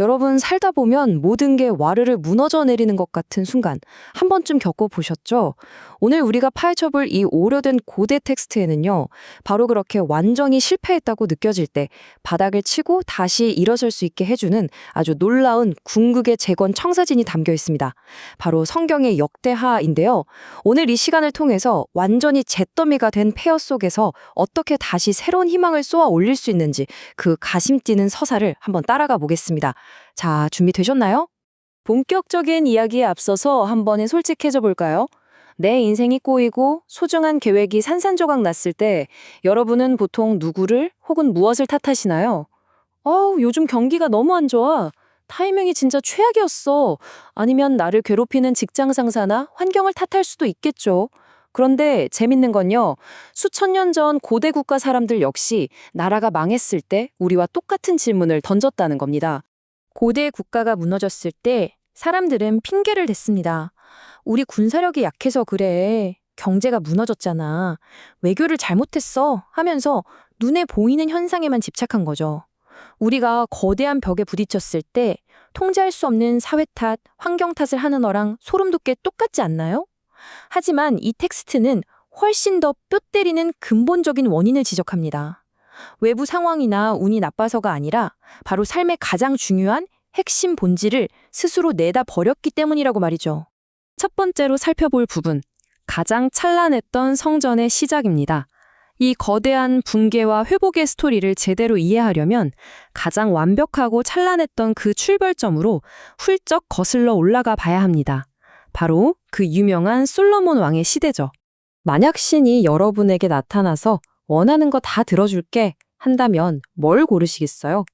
여러분 살다 보면 모든 게 와르르 무너져 내리는 것 같은 순간 한 번쯤 겪어보셨죠? 오늘 우리가 파헤쳐볼 이 오래된 고대 텍스트에는요, 바로 그렇게 완전히 실패했다고 느껴질 때 바닥을 치고 다시 일어설 수 있게 해주는 아주 놀라운 궁극의 재건 청사진이 담겨 있습니다. 바로 성경의 역대하인데요. 오늘 이 시간을 통해서 완전히 잿더미가 된 폐허 속에서 어떻게 다시 새로운 희망을 쏘아 올릴 수 있는지 그 가심 뛰는 서사를 한번 따라가 보겠습니다. 자, 준비되셨나요? 본격적인 이야기에 앞서서 한 번에 솔직해져 볼까요? 내 인생이 꼬이고 소중한 계획이 산산조각 났을 때 여러분은 보통 누구를 혹은 무엇을 탓하시나요? 요즘 경기가 너무 안 좋아. 타이밍이 진짜 최악이었어. 아니면 나를 괴롭히는 직장 상사나 환경을 탓할 수도 있겠죠. 그런데 재밌는 건요, 수천 년 전 고대 국가 사람들 역시 나라가 망했을 때 우리와 똑같은 질문을 던졌다는 겁니다. 고대 국가가 무너졌을 때 사람들은 핑계를 댔습니다. 우리 군사력이 약해서 그래. 경제가 무너졌잖아. 외교를 잘못했어. 하면서 눈에 보이는 현상에만 집착한 거죠. 우리가 거대한 벽에 부딪혔을 때 통제할 수 없는 사회 탓, 환경 탓을 하는 어랑 소름 돋게 똑같지 않나요? 하지만 이 텍스트는 훨씬 더 뼈 때리는 근본적인 원인을 지적합니다. 외부 상황이나 운이 나빠서가 아니라 바로 삶의 가장 중요한 핵심 본질을 스스로 내다 버렸기 때문이라고 말이죠. 첫 번째로 살펴볼 부분, 가장 찬란했던 성전의 시작입니다. 이 거대한 붕괴와 회복의 스토리를 제대로 이해하려면 가장 완벽하고 찬란했던 그 출발점으로 훌쩍 거슬러 올라가 봐야 합니다. 바로 그 유명한 솔로몬 왕의 시대죠. 만약 신이 여러분에게 나타나서 원하는 거 다 들어줄게 한다면 뭘 고르시겠어요?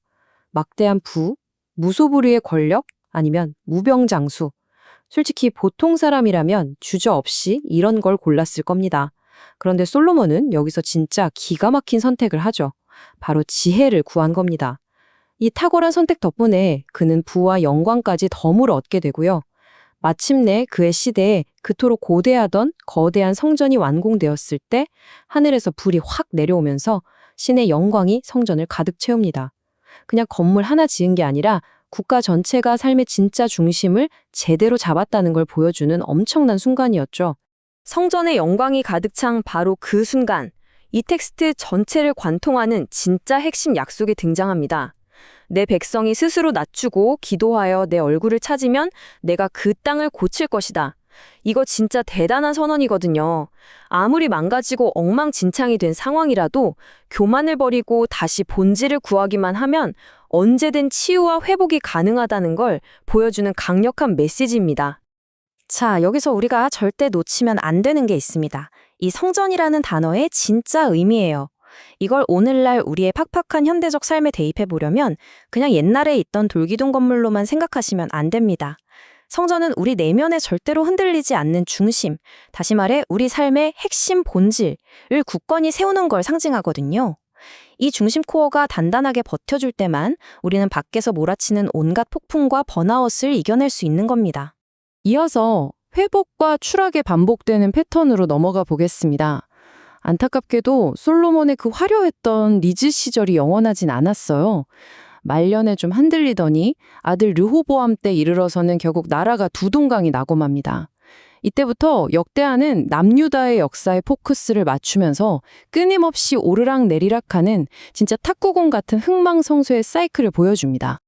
막대한 부, 무소불위의 권력, 아니면 무병장수. 솔직히 보통 사람이라면 주저없이 이런 걸 골랐을 겁니다. 그런데 솔로몬은 여기서 진짜 기가 막힌 선택을 하죠. 바로 지혜를 구한 겁니다. 이 탁월한 선택 덕분에 그는 부와 영광까지 덤으로 얻게 되고요. 마침내 그의 시대에 그토록 고대하던 거대한 성전이 완공되었을 때 하늘에서 불이 확 내려오면서 신의 영광이 성전을 가득 채웁니다. 그냥 건물 하나 지은 게 아니라 국가 전체가 삶의 진짜 중심을 제대로 잡았다는 걸 보여주는 엄청난 순간이었죠. 성전의 영광이 가득 찬 바로 그 순간, 이 텍스트 전체를 관통하는 진짜 핵심 약속이 등장합니다. 내 백성이 스스로 낮추고 기도하여 내 얼굴을 찾으면 내가 그 땅을 고칠 것이다. 이거 진짜 대단한 선언이거든요. 아무리 망가지고 엉망진창이 된 상황이라도 교만을 버리고 다시 본질을 구하기만 하면 언제든 치유와 회복이 가능하다는 걸 보여주는 강력한 메시지입니다. 자, 여기서 우리가 절대 놓치면 안 되는 게 있습니다. 이 성전이라는 단어의 진짜 의미예요. 이걸 오늘날 우리의 팍팍한 현대적 삶에 대입해 보려면 그냥 옛날에 있던 돌기둥 건물로만 생각하시면 안 됩니다. 성전은 우리 내면에 절대로 흔들리지 않는 중심, 다시 말해 우리 삶의 핵심 본질을 굳건히 세우는 걸 상징하거든요. 이 중심 코어가 단단하게 버텨줄 때만 우리는 밖에서 몰아치는 온갖 폭풍과 번아웃을 이겨낼 수 있는 겁니다. 이어서 회복과 추락의 반복되는 패턴으로 넘어가 보겠습니다. 안타깝게도 솔로몬의 그 화려했던 리즈 시절이 영원하진 않았어요. 말년에 좀 흔들리더니 아들 르호보암 때 이르러서는 결국 나라가 두 동강이 나고 맙니다. 이때부터 역대하는 남유다의 역사에 포커스를 맞추면서 끊임없이 오르락내리락하는 진짜 탁구공 같은 흥망성쇠의 사이클을 보여줍니다.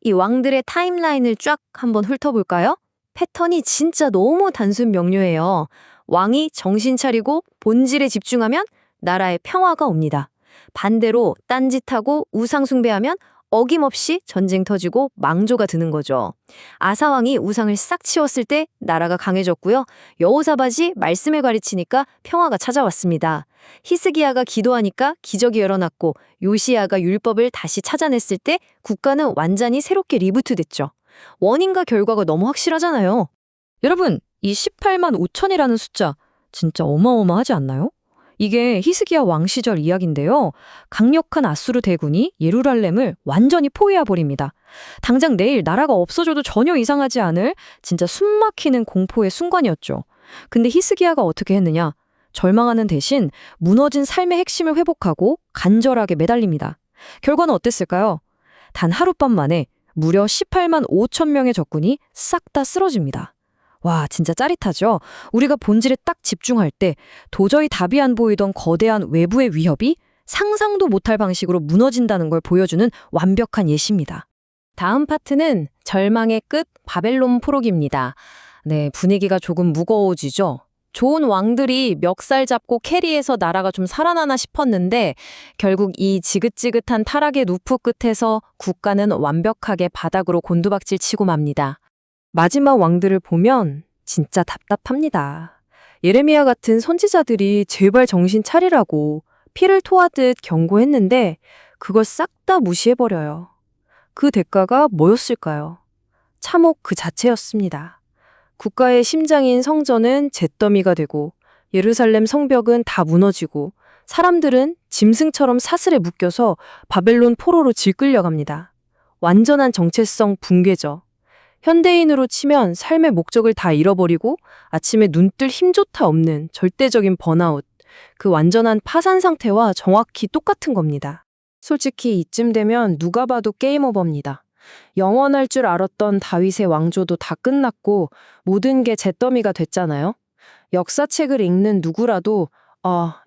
이 왕들의 타임라인을 쫙 한번 훑어볼까요? 패턴이 진짜 너무 단순 명료해요. 왕이 정신 차리고 본질에 집중하면 나라에 평화가 옵니다. 반대로 딴짓하고 우상 숭배하면 어김없이 전쟁 터지고 망조가 드는 거죠. 아사왕이 우상을 싹 치웠을 때 나라가 강해졌고요. 여호사밧이 말씀을 가르치니까 평화가 찾아왔습니다. 히스기야가 기도하니까 기적이 일어났고 요시야가 율법을 다시 찾아냈을 때 국가는 완전히 새롭게 리부트됐죠. 원인과 결과가 너무 확실하잖아요. 여러분, 이 18만 5천이라는 숫자 진짜 어마어마하지 않나요? 이게 히스기야 왕 시절 이야기인데요. 강력한 아수르 대군이 예루살렘을 완전히 포위해버립니다. 당장 내일 나라가 없어져도 전혀 이상하지 않을 진짜 숨막히는 공포의 순간이었죠. 근데 히스기야가 어떻게 했느냐? 절망하는 대신 무너진 삶의 핵심을 회복하고 간절하게 매달립니다. 결과는 어땠을까요? 단 하룻밤 만에 무려 18만 5천 명의 적군이 싹 다 쓰러집니다. 와, 진짜 짜릿하죠? 우리가 본질에 딱 집중할 때 도저히 답이 안 보이던 거대한 외부의 위협이 상상도 못할 방식으로 무너진다는 걸 보여주는 완벽한 예시입니다. 다음 파트는 절망의 끝 바벨론 포로기입니다. 네, 분위기가 조금 무거워지죠? 좋은 왕들이 멱살 잡고 캐리해서 나라가 좀 살아나나 싶었는데 결국 이 지긋지긋한 타락의 루프 끝에서 국가는 완벽하게 바닥으로 곤두박질 치고 맙니다. 마지막 왕들을 보면 진짜 답답합니다. 예레미야 같은 선지자들이 제발 정신 차리라고 피를 토하듯 경고했는데 그걸 싹 다 무시해버려요. 그 대가가 뭐였을까요? 참혹 그 자체였습니다. 국가의 심장인 성전은 잿더미가 되고 예루살렘 성벽은 다 무너지고 사람들은 짐승처럼 사슬에 묶여서 바벨론 포로로 질끌려갑니다. 완전한 정체성 붕괴죠. 현대인으로 치면 삶의 목적을 다 잃어버리고 아침에 눈뜰 힘조차 없는 절대적인 번아웃, 그 완전한 파산 상태와 정확히 똑같은 겁니다. 솔직히 이쯤 되면 누가 봐도 게임 오버입니다. 영원할 줄 알았던 다윗의 왕조도 다 끝났고 모든 게 잿더미가 됐잖아요. 역사책을 읽는 누구라도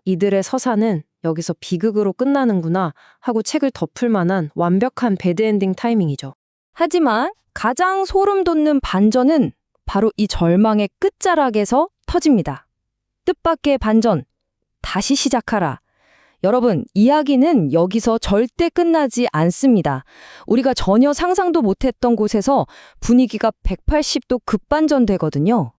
이들의 서사는 여기서 비극으로 끝나는구나 하고 책을 덮을 만한 완벽한 배드엔딩 타이밍이죠. 하지만 가장 소름 돋는 반전은 바로 이 절망의 끝자락에서 터집니다. 뜻밖의 반전, 다시 시작하라. 여러분, 이야기는 여기서 절대 끝나지 않습니다. 우리가 전혀 상상도 못했던 곳에서 분위기가 180도 급반전되거든요.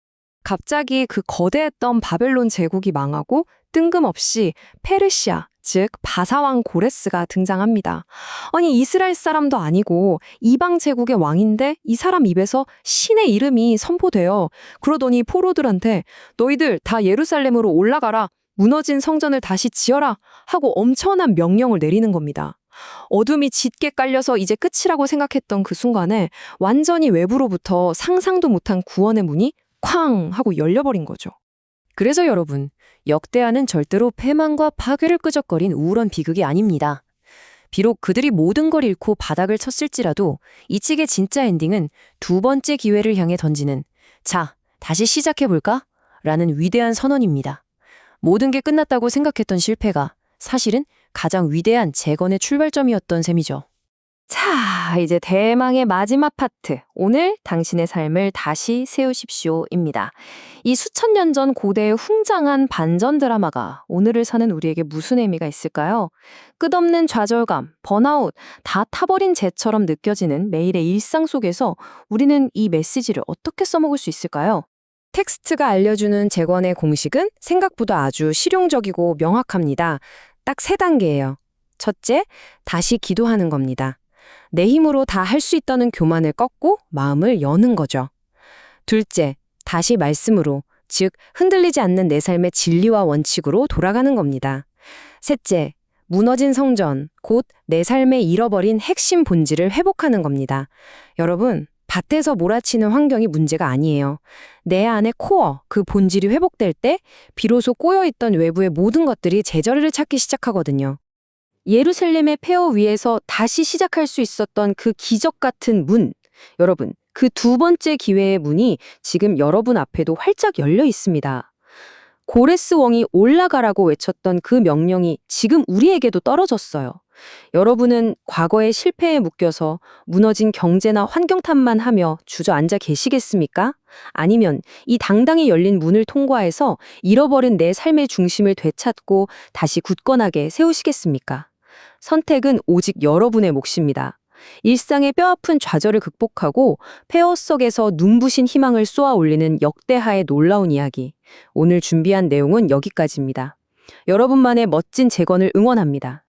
갑자기 그 거대했던 바벨론 제국이 망하고 뜬금없이 페르시아, 즉 바사왕 고레스가 등장합니다. 아니, 이스라엘 사람도 아니고 이방 제국의 왕인데 이 사람 입에서 신의 이름이 선포돼요. 그러더니 포로들한테 너희들 다 예루살렘으로 올라가라. 무너진 성전을 다시 지어라 하고 엄청난 명령을 내리는 겁니다. 어둠이 짙게 깔려서 이제 끝이라고 생각했던 그 순간에 완전히 외부로부터 상상도 못한 구원의 문이 쾅 하고 열려버린 거죠. 그래서 여러분, 역대하는 절대로 패망과 파괴를 끄적거린 우울한 비극이 아닙니다. 비록 그들이 모든 걸 잃고 바닥을 쳤을지라도 이 책의 진짜 엔딩은 두 번째 기회를 향해 던지는 자, 다시 시작해볼까? 라는 위대한 선언입니다. 모든 게 끝났다고 생각했던 실패가 사실은 가장 위대한 재건의 출발점이었던 셈이죠. 자, 이제 대망의 마지막 파트. 오늘 당신의 삶을 다시 세우십시오입니다. 이 수천 년 전 고대의 웅장한 반전 드라마가 오늘을 사는 우리에게 무슨 의미가 있을까요? 끝없는 좌절감, 번아웃, 다 타버린 재처럼 느껴지는 매일의 일상 속에서 우리는 이 메시지를 어떻게 써먹을 수 있을까요? 텍스트가 알려주는 재건의 공식은 생각보다 아주 실용적이고 명확합니다. 딱 3단계예요. 첫째, 다시 기도하는 겁니다. 내 힘으로 다 할 수 있다는 교만을 꺾고 마음을 여는 거죠. 둘째, 다시 말씀으로, 즉 흔들리지 않는 내 삶의 진리와 원칙으로 돌아가는 겁니다. 셋째, 무너진 성전, 곧 내 삶에 잃어버린 핵심 본질을 회복하는 겁니다. 여러분, 밭에서 몰아치는 환경이 문제가 아니에요. 내 안의 코어, 그 본질이 회복될 때 비로소 꼬여있던 외부의 모든 것들이 제자리를 찾기 시작하거든요. 예루살렘의 폐허 위에서 다시 시작할 수 있었던 그 기적 같은 문, 여러분, 그 두 번째 기회의 문이 지금 여러분 앞에도 활짝 열려 있습니다. 고레스 왕이 올라가라고 외쳤던 그 명령이 지금 우리에게도 떨어졌어요. 여러분은 과거의 실패에 묶여서 무너진 경제나 환경 탓만 하며 주저앉아 계시겠습니까? 아니면 이 당당히 열린 문을 통과해서 잃어버린 내 삶의 중심을 되찾고 다시 굳건하게 세우시겠습니까? 선택은 오직 여러분의 몫입니다. 일상의 뼈아픈 좌절을 극복하고 폐허 속에서 눈부신 희망을 쏘아 올리는 역대하의 놀라운 이야기. 오늘 준비한 내용은 여기까지입니다. 여러분만의 멋진 재건을 응원합니다.